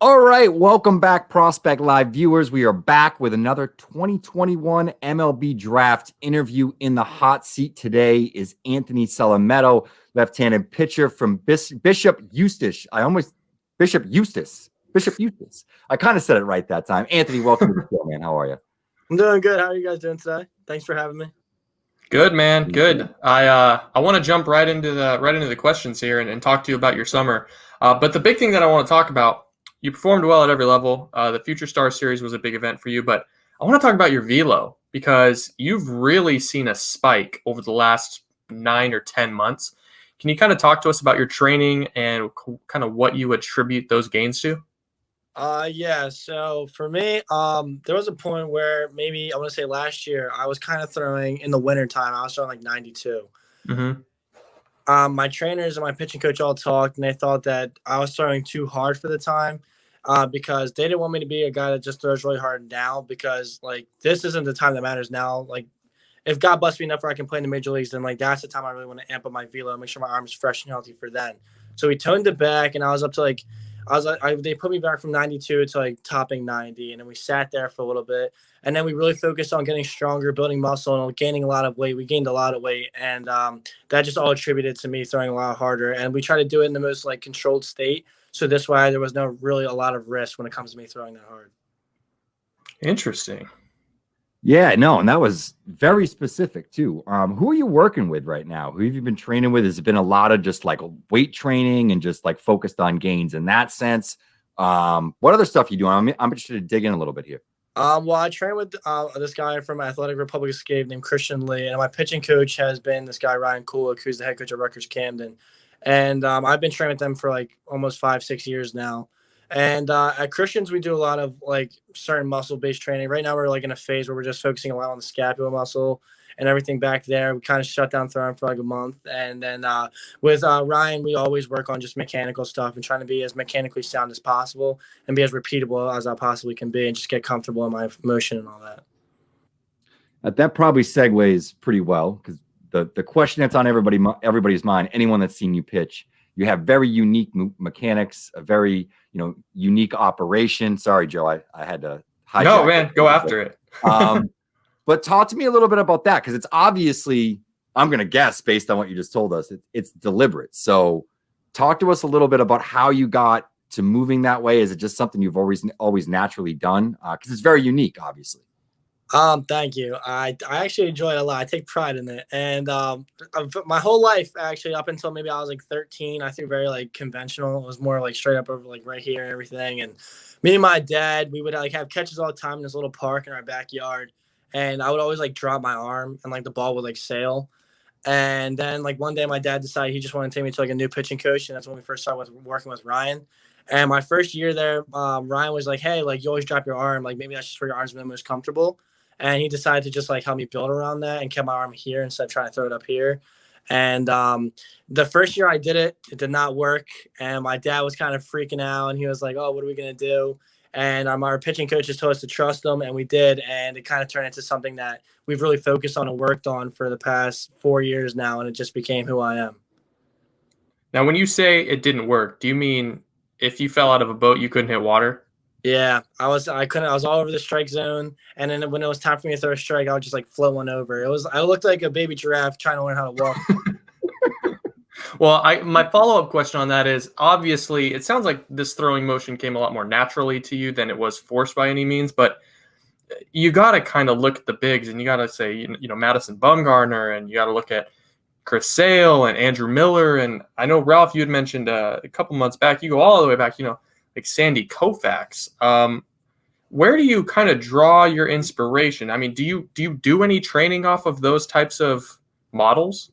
All right, welcome back, Prospect Live viewers. We are back with another 2021 MLB Draft interview. In the hot seat today is Anthony Solometo, left-handed pitcher from Bishop Eustice. Bishop Eustice. Bishop Eustice. I kind of said it right that time. Anthony, welcome to the show, man. How are you? I'm doing good. How are you guys doing today? Thanks for having me. Good, man. Good. I want to jump right into the questions here and talk to you about your summer. But the big thing that I want to talk about, you performed well at every level. The Future Star Series was a big event for you, but I want to talk about your velo because you've really seen a spike over the last 9 or 10 months. Can you kind of talk to us about your training and kind of what you attribute those gains to? Yeah. So for me, there was a point where maybe I want to say last year I was kind of throwing in the winter time. I was throwing like 92. Mm-hmm. My trainers and my pitching coach all talked, and they thought that I was throwing too hard for the time, because they didn't want me to be a guy that just throws really hard now. Because like this isn't the time that matters now. Like if God bless me enough where I can play in the major leagues, then like that's the time I really want to amp up my velo and make sure my arm's fresh and healthy for then. So we toned it back, and I was up to like they put me back from 92 to like topping 90, and then we sat there for a little bit, and then we really focused on getting stronger, building muscle, and gaining a lot of weight. We gained a lot of weight, and that just all attributed to me throwing a lot harder. And we try to do it in the most like controlled state, so this way there was no really a lot of risk when it comes to me throwing that hard. Interesting. Yeah, no, and that was very specific too. Who are you working with right now? Who have you been training with? Has it been a lot of just like weight training and just like focused on gains in that sense? What other stuff you doing? I'm interested to dig in a little bit here. Well, I train with this guy from Athletic Republic Escape named Christian Lee, and my pitching coach has been this guy Ryan Kulik, who's the head coach of Rutgers Camden, and I've been training with them for like almost 5-6 years now. And at Christians, we do a lot of like certain muscle-based training. Right now, we're like in a phase where we're just focusing a lot on the scapula muscle and everything back there. We kind of shut down throwing for like a month, and then with Ryan, we always work on just mechanical stuff and trying to be as mechanically sound as possible and be as repeatable as I possibly can be, and just get comfortable in my motion and all that. That probably segues pretty well because the question that's on everybody's mind, anyone that's seen you pitch, you have very unique mechanics, a very unique operation. Sorry, Joe, I had to hijack. No, man, go after it. But talk to me a little bit about that because it's obviously, I'm going to guess based on what you just told us, it's deliberate. So talk to us a little bit about how you got to moving that way. Is it just something you've always naturally done? Because it's very unique, obviously. Thank you. I actually enjoy it a lot. I take pride in it. And my whole life, actually, up until maybe I was like 13, I think very like conventional. It was more like straight up over like right here and everything. And me and my dad, we would like have catches all the time in this little park in our backyard. And I would always like drop my arm and like the ball would like sail. And then like one day my dad decided he just wanted to take me to like a new pitching coach. And that's when we first started working with Ryan. And my first year there, Ryan was like, hey, like you always drop your arm. Like maybe that's just where your arm's been most comfortable. And he decided to just like help me build around that and kept my arm here instead of trying to throw it up here. And the first year I did it, it did not work. And my dad was kind of freaking out. And he was like, oh, what are we going to do? And our pitching coaches told us to trust them. And we did. And it kind of turned into something that we've really focused on and worked on for the past 4 years now. And it just became who I am. Now, when you say it didn't work, do you mean if you fell out of a boat, you couldn't hit water? Yeah, I was all over the strike zone. And then when it was time for me to throw a strike, I would just like float one over. I looked like a baby giraffe trying to learn how to walk. Well, my follow-up question on that is, obviously, it sounds like this throwing motion came a lot more naturally to you than it was forced by any means, but you got to kind of look at the bigs, and you got to say, Madison Bumgarner, and you got to look at Chris Sale and Andrew Miller, and I know, Ralph, you had mentioned a couple months back, you go all the way back, like Sandy Koufax. Where do you kind of draw your inspiration? I mean, do you do any training off of those types of models?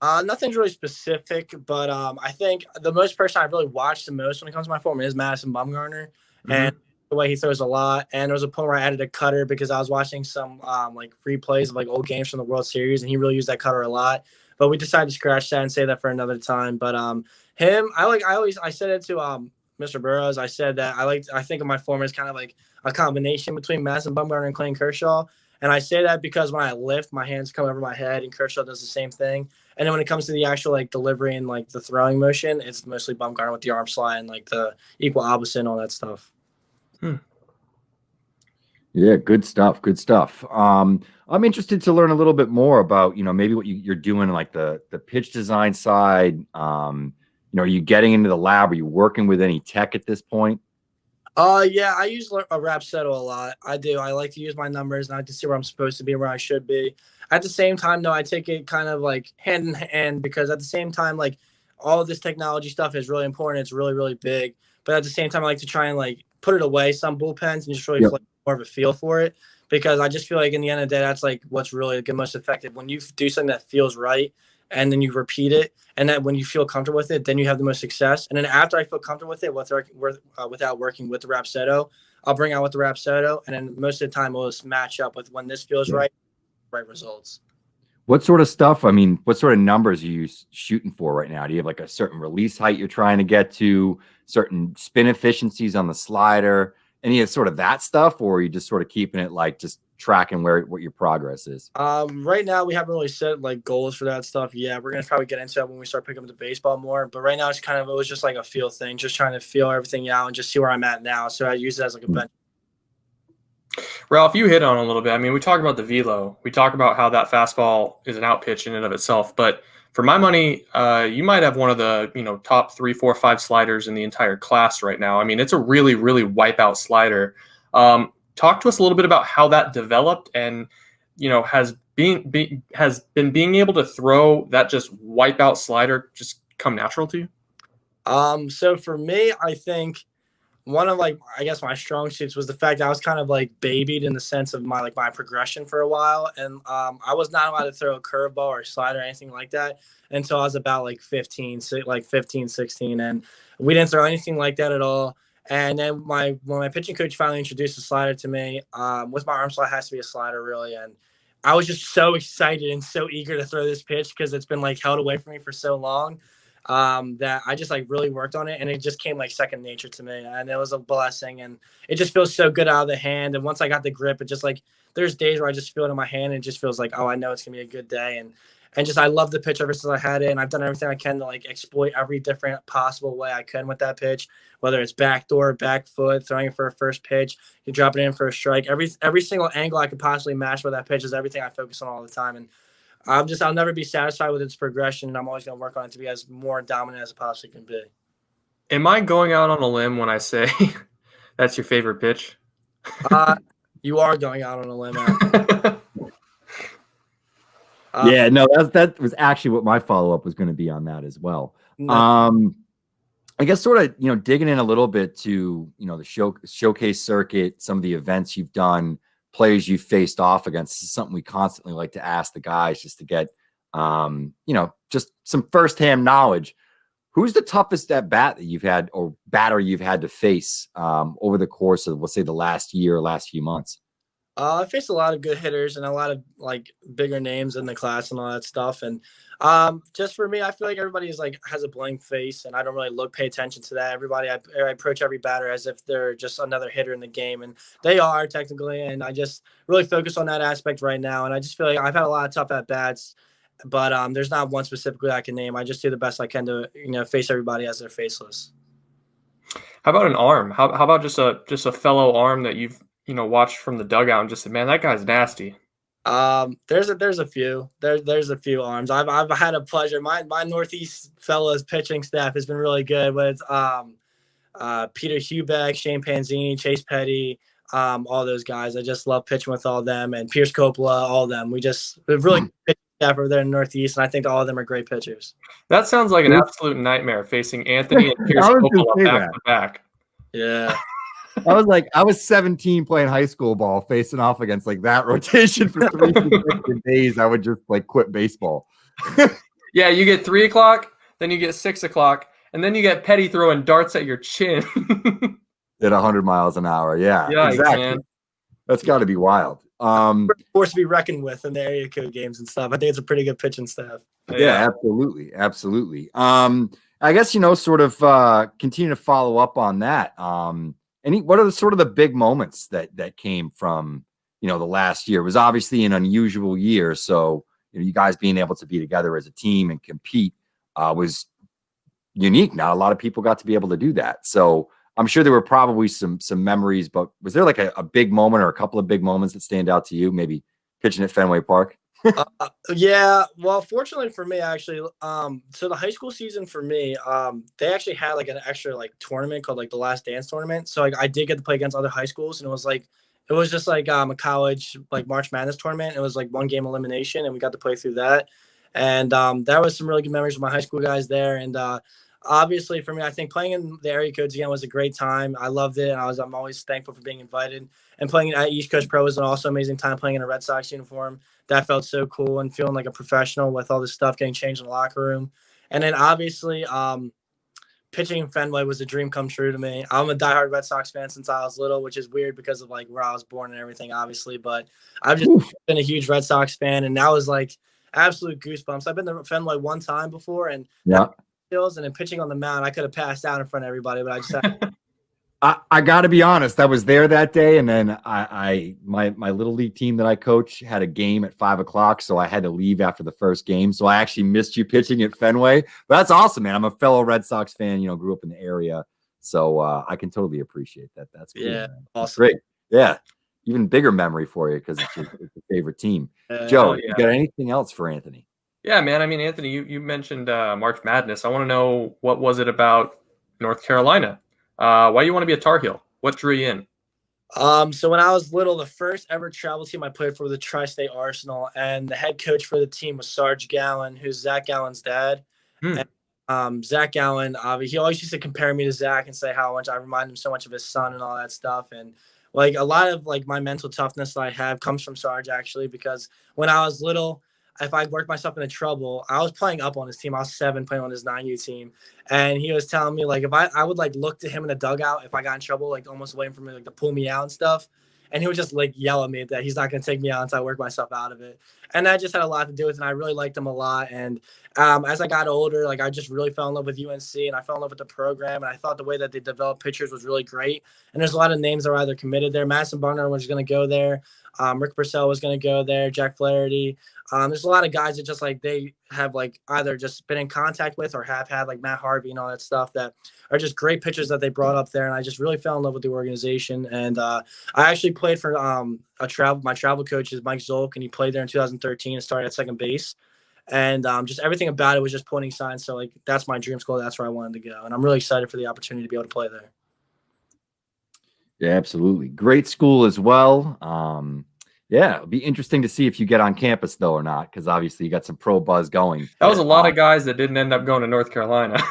Nothing's really specific, but I think the most person I've really watched the most when it comes to my form is Madison Bumgarner, and the way he throws a lot. And there was a point where I added a cutter because I was watching some like replays of like old games from the World Series, and he really used that cutter a lot. But we decided to scratch that and save that for another time. But I said it to Mr. Burroughs. I said that I think of my form as kind of like a combination between Madison Bumgarner and Clayton Kershaw. And I say that because when I lift, my hands come over my head, and Kershaw does the same thing. And then when it comes to the actual like delivery and like the throwing motion, it's mostly Bumgarner with the arm slide and like the equal opposite and all that stuff. Yeah, good stuff. Good stuff. I'm interested to learn a little bit more about, maybe what you're doing like the pitch design side. Are you getting into the lab? Are you working with any tech at this point? Yeah, I use a Rapsodo a lot. I do. I like to use my numbers and I like to see where I'm supposed to be and where I should be. At the same time, though, I take it kind of like hand in hand because at the same time, like all of this technology stuff is really important. It's really, really big. But at the same time, I like to try and like put it away some bullpens and just really feel more of a feel for it because I just feel like in the end of the day, that's like what's really the most effective. When you do something that feels right and then you repeat it, and then when you feel comfortable with it, then you have the most success. And then after I feel comfortable with it, without working with the Rapsodo, I'll bring out with the Rapsodo, and then most of the time we'll just match up with when this feels right results. What sort of stuff? I mean, what sort of numbers are you shooting for right now? Do you have like a certain release height you're trying to get to, certain spin efficiencies on the slider, any of sort of that stuff, or are you just sort of keeping it like just tracking what your progress is? Right now we haven't really set like goals for that stuff yet. We're gonna probably get into it when we start picking up the baseball more. But right now it was just like a feel thing, just trying to feel everything out and just see where I'm at now. So I use it as like a bench. Ralph, you hit on a little bit. I mean, we talk about the velo. We talk about how that fastball is an out pitch in and of itself. But for my money, you might have one of the top 3, 4, 5 sliders in the entire class right now. I mean, it's a really, really wipeout slider. Talk to us a little bit about how that developed and has been being able to throw that just wipeout slider just come natural to you. So for me, I think one of I guess my strong suits was the fact that I was kind of like babied in the sense of my progression for a while. And I was not allowed to throw a curveball or a slider or anything like that until I was about 15, 16. And we didn't throw anything like that at all. And then when my pitching coach finally introduced the slider to me, with my arm slide, it has to be a slider really. And I was just so excited and so eager to throw this pitch because it's been held away from me for so long. That I just really worked on it and it just came second nature to me, and it was a blessing, and it just feels so good out of the hand. And once I got the grip, it just there's days where I just feel it in my hand and it just feels oh, I know it's gonna be a good day. And just I love the pitch ever since I had it, and I've done everything I can to exploit every different possible way I can with that pitch, whether it's backdoor, back foot, throwing it for a first pitch, you drop it in for a strike. Every single angle I could possibly match with that pitch is everything I focus on all the time. And I'll never be satisfied with its progression, and I'm always going to work on it to be as more dominant as it possibly can be. Am I going out on a limb when I say that's your favorite pitch? You are going out on a limb. Yeah, no, that was actually what my follow-up was going to be on that as well. No. I guess sort of, digging in a little bit to, the showcase circuit, some of the events you've done, players you faced off against. This is something we constantly like to ask the guys just to get, just some firsthand knowledge. Who's the toughest at bat that you've had or batter you've had to face over the course of, let's say, the last year or last few months? I faced a lot of good hitters and a lot of bigger names in the class and all that stuff. And just for me, I feel like everybody's has a blank face, and I don't really pay attention to that. Everybody, I approach every batter as if they're just another hitter in the game, and they are technically. And I just really focus on that aspect right now. And I just feel like I've had a lot of tough at bats, but there's not one specifically I can name. I just do the best I can to face everybody as they're faceless. How about an arm? How about just a fellow arm that you've watched from the dugout and just said, man, that guy's nasty? There's a few. There's a few arms. I've had a pleasure. My Northeast fellows pitching staff has been really good with Peter Hubeck, Shane Panzini, Chase Petty, all those guys. I just love pitching with all of them, and Pierce Coppola, all of them. We've really good pitching staff over there in the Northeast, and I think all of them are great pitchers. That sounds like an absolute nightmare, facing Anthony and Pierce Coppola back to back. Yeah. I was 17 playing high school ball, facing off against that rotation for 3 consecutive days. I would just quit baseball. Yeah, you get 3 o'clock, then you get 6 o'clock, and then you get Petty throwing darts at your chin at 100 miles an hour. Yeah, exactly. Man. That's got to be wild. Force to be reckoned with in the area code games and stuff. I think it's a pretty good pitching staff. Yeah, absolutely. I guess sort of continue to follow up on that. What are the sort of the big moments that came from the last year. It was obviously an unusual year. So, you guys being able to be together as a team and compete was unique. Not a lot of people got to be able to do that. So I'm sure there were probably some memories, but was there like a big moment or a couple of big moments that stand out to you? Maybe pitching at Fenway Park? Yeah, well, fortunately for me, actually, so the high school season for me, they actually had like an extra like tournament called like the Last Dance tournament. So like I did get to play against other high schools, and it was just like a college like March Madness tournament. It was like 1-game elimination, and we got to play through that. And that was some really good memories with my high school guys there. And obviously for me, I think playing in the area codes again was a great time. I loved it. I'm always thankful for being invited. And playing at East Coast Pro was an also amazing time playing in a Red Sox uniform. That felt so cool, and feeling like a professional with all this stuff getting changed in the locker room. And then obviously pitching in Fenway was a dream come true to me. I'm a diehard Red Sox fan since I was little, which is weird because of like where I was born and everything, obviously. But I've just been a huge Red Sox fan, and that was like absolute goosebumps. I've been to Fenway one time before, and yeah. And then pitching on the mound, I could have passed out in front of everybody, but I just had I got to be honest. I was there that day, and then my little league team that I coach had a game at 5:00, so I had to leave after the first game. So I actually missed you pitching at Fenway. But that's awesome, man. I'm a fellow Red Sox fan. Grew up in the area, so I can totally appreciate that. That's cool, yeah, man. awesome. Great, yeah. Even bigger memory for you because it's your favorite team. Joe, you got anything else for Anthony? Yeah, man. I mean, Anthony, you mentioned March Madness. I want to know, what was it about North Carolina? Why do you want to be a Tar Heel? What drew you in? So when I was little, the first ever travel team I played for was the Tri-State Arsenal, and the head coach for the team was Sarge Gallen, who's Zach Gallen's dad. And, Zach Gallen, he always used to compare me to Zach and say how much I remind him so much of his son and all that stuff. And like a lot of like my mental toughness that I have comes from Sarge, actually, because when I was little, if I worked myself into trouble, I was playing up on his team. I was 7 playing on his 9U team. And he was telling me, like, if I would, like, look to him in the dugout if I got in trouble, like, almost waiting for me, like, to pull me out and stuff. And he would just, like, yell at me that he's not going to take me out until I work myself out of it. And that just had a lot to do with it. And I really liked him a lot. And as I got older, like, I just really fell in love with UNC, and I fell in love with the program. And I thought the way that they developed pitchers was really great. And there's a lot of names that are either committed there. Madison Bumgarner was going to go there. Rick Purcell was going to go there. Jack Flaherty. There's a lot of guys that just like they have like either just been in contact with or have had, like Matt Harvey and all that stuff, that are just great pitchers that they brought up there. And I just really fell in love with the organization. And I actually played for my travel coach is Mike Zolk, and he played there in 2013 and started at second base. And just everything about it was just pointing signs. So like that's my dream school. That's where I wanted to go. And I'm really excited for the opportunity to be able to play there. Yeah, absolutely. Great school as well. Yeah, it'll be interesting to see if you get on campus, though, or not, because obviously you got some pro buzz going. That was a lot of guys that didn't end up going to North Carolina.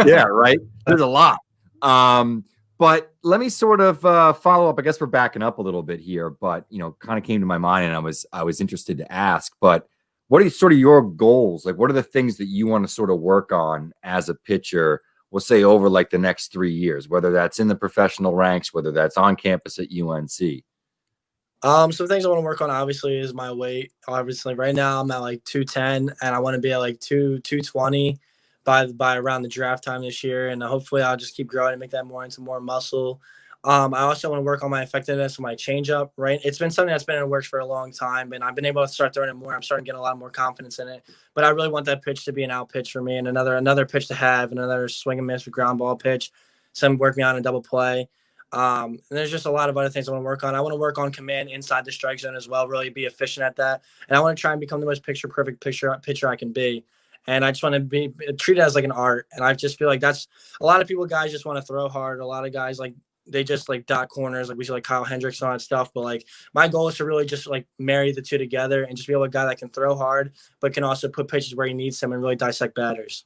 Yeah, right? There's a lot. But let me sort of follow up. I guess we're backing up a little bit here, but, kind of came to my mind, and I was interested to ask. But what are sort of your goals? Like, what are the things that you want to sort of work on as a pitcher, we'll say over like the next 3 years, whether that's in the professional ranks, whether that's on campus at UNC? Some things I want to work on obviously is my weight. Obviously, right now I'm at like 210, and I want to be at like 220 by around the draft time this year. And hopefully I'll just keep growing and make that more into more muscle. I also want to work on my effectiveness and my changeup. Right, it's been something that's been in the works for a long time, and I've been able to start throwing it more. I'm starting to get a lot more confidence in it. But I really want that pitch to be an out pitch for me, and another pitch to have, and another swing and miss with ground ball pitch. Some work me on a double play. And there's just a lot of other things I want to work on. I want to work on command inside the strike zone as well, really be efficient at that. And I want to try and become the most perfect pitcher I can be. And I just want to be treated as like an art. And I just feel like that's a lot of guys just want to throw hard. A lot of guys, like, they just like dot corners, like we see like Kyle Hendricks and all that stuff. But like my goal is to really just like marry the two together and just be able to be a guy that can throw hard, but can also put pitches where he needs them and really dissect batters.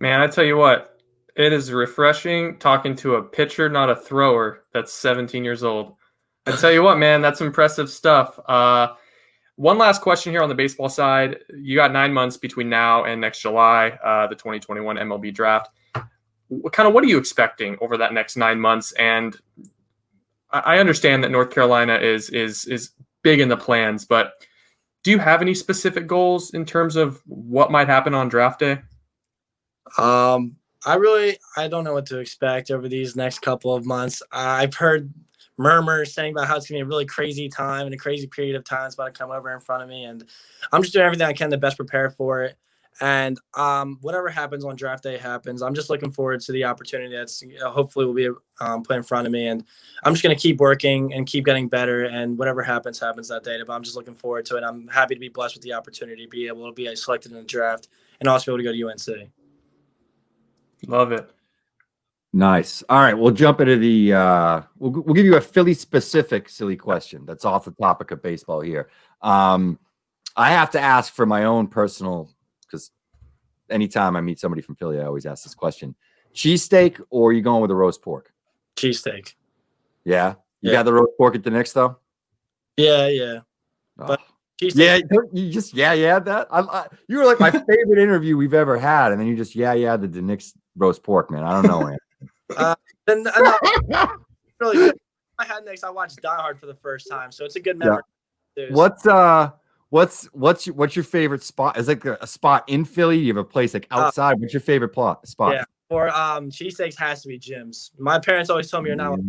Man, I tell you what. It is refreshing talking to a pitcher, not a thrower, that's 17 years old. I tell you what, man, that's impressive stuff. One last question here on the baseball side. You got 9 months between now and next July, the 2021 MLB Draft. What are you expecting over that next 9 months? And I understand that North Carolina is big in the plans, but do you have any specific goals in terms of what might happen on draft day? I don't know what to expect over these next couple of months. I've heard murmurs saying about how it's going to be a really crazy time and a crazy period of time is about to come over in front of me. And I'm just doing everything I can to best prepare for it. And whatever happens on draft day happens. I'm just looking forward to the opportunity that's hopefully will be put in front of me. And I'm just going to keep working and keep getting better. And whatever happens that day. But I'm just looking forward to it. I'm happy to be blessed with the opportunity to be able to be selected in the draft and also be able to go to UNC. Love it. Nice. All right, we'll jump into the we'll give you a Philly specific silly question that's off the topic of baseball here. I have to ask for my own personal, because anytime I meet somebody from Philly, I always ask this question: cheesesteak, or are you going with a roast pork? Cheesesteak. Yeah, you got the roast pork at the Knicks though. Yeah. Oh. But Yeah, you just that. You were like my favorite interview we've ever had, and then you just the Knicks roast pork, man. I don't know, man. Really, I had Knicks. I watched Die Hard for the first time, so it's a good memory. Yeah. What's your favorite spot? Is like a spot in Philly? You have a place like outside? What's your favorite spot? Yeah, for cheesesteaks has to be Jim's. My parents always told me you're not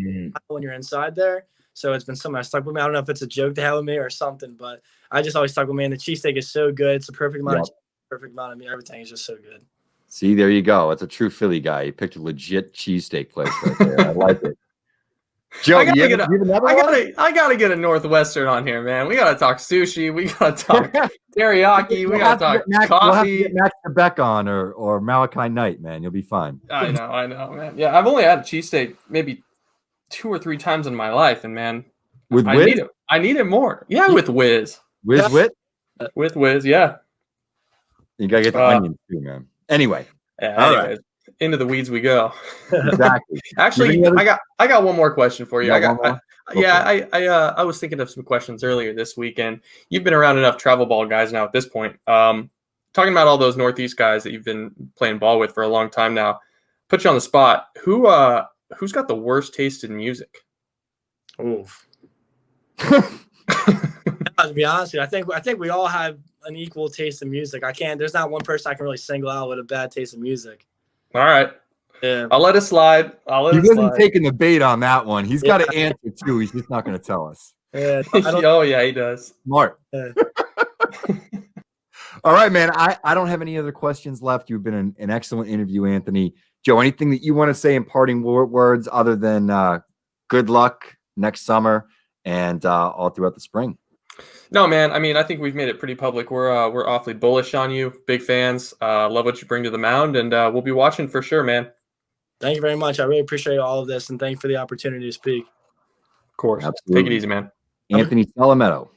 when you're inside there, so it's been something that stuck with me. I don't know if it's a joke they have with me or something, but I just always stuck with me. And the cheesesteak is so good. It's the perfect amount of perfect amount of meat. Everything is just so good. See, there you go. It's a true Philly guy. You picked a legit cheesesteak place right there. I like it. Joe, I gotta get a Northwestern on here, man. We gotta talk sushi. We gotta talk teriyaki. We gotta talk coffee. We'll have to get Max Trebek on or Malachi Knight, man. You'll be fine. I know, man. Yeah, I've only had a cheesesteak maybe 2 or 3 times in my life, and man, with I need it. I need it more. Yeah, with Whiz. With Whiz, yeah. You gotta get the onions too, man. Anyway. Right. Into the weeds we go. Exactly. Actually, I got one more question for you. I was thinking of some questions earlier this weekend. You've been around enough travel ball guys now at this point. Talking about all those Northeast guys that you've been playing ball with for a long time now. Put you on the spot. Who's got the worst taste in music? Oof. To be honest with you, I think we all have an equal taste in music. There's not one person I can really single out with a bad taste in music. All right. Yeah. I'll let it slide. He wasn't taking the bait on that one. He's got an answer too. He's just not going to tell us. Yeah. Oh yeah, he does. Smart. Yeah. All right, man. I don't have any other questions left. You've been an excellent interview, Anthony. Joe, anything that you want to say in parting words other than good luck next summer and all throughout the spring? No, man. I mean, I think we've made it pretty public. We're awfully bullish on you. Big fans. Love what you bring to the mound, and we'll be watching for sure, man. Thank you very much. I really appreciate all of this, and thank you for the opportunity to speak. Of course. Absolutely. Take it easy, man. Anthony Solometo.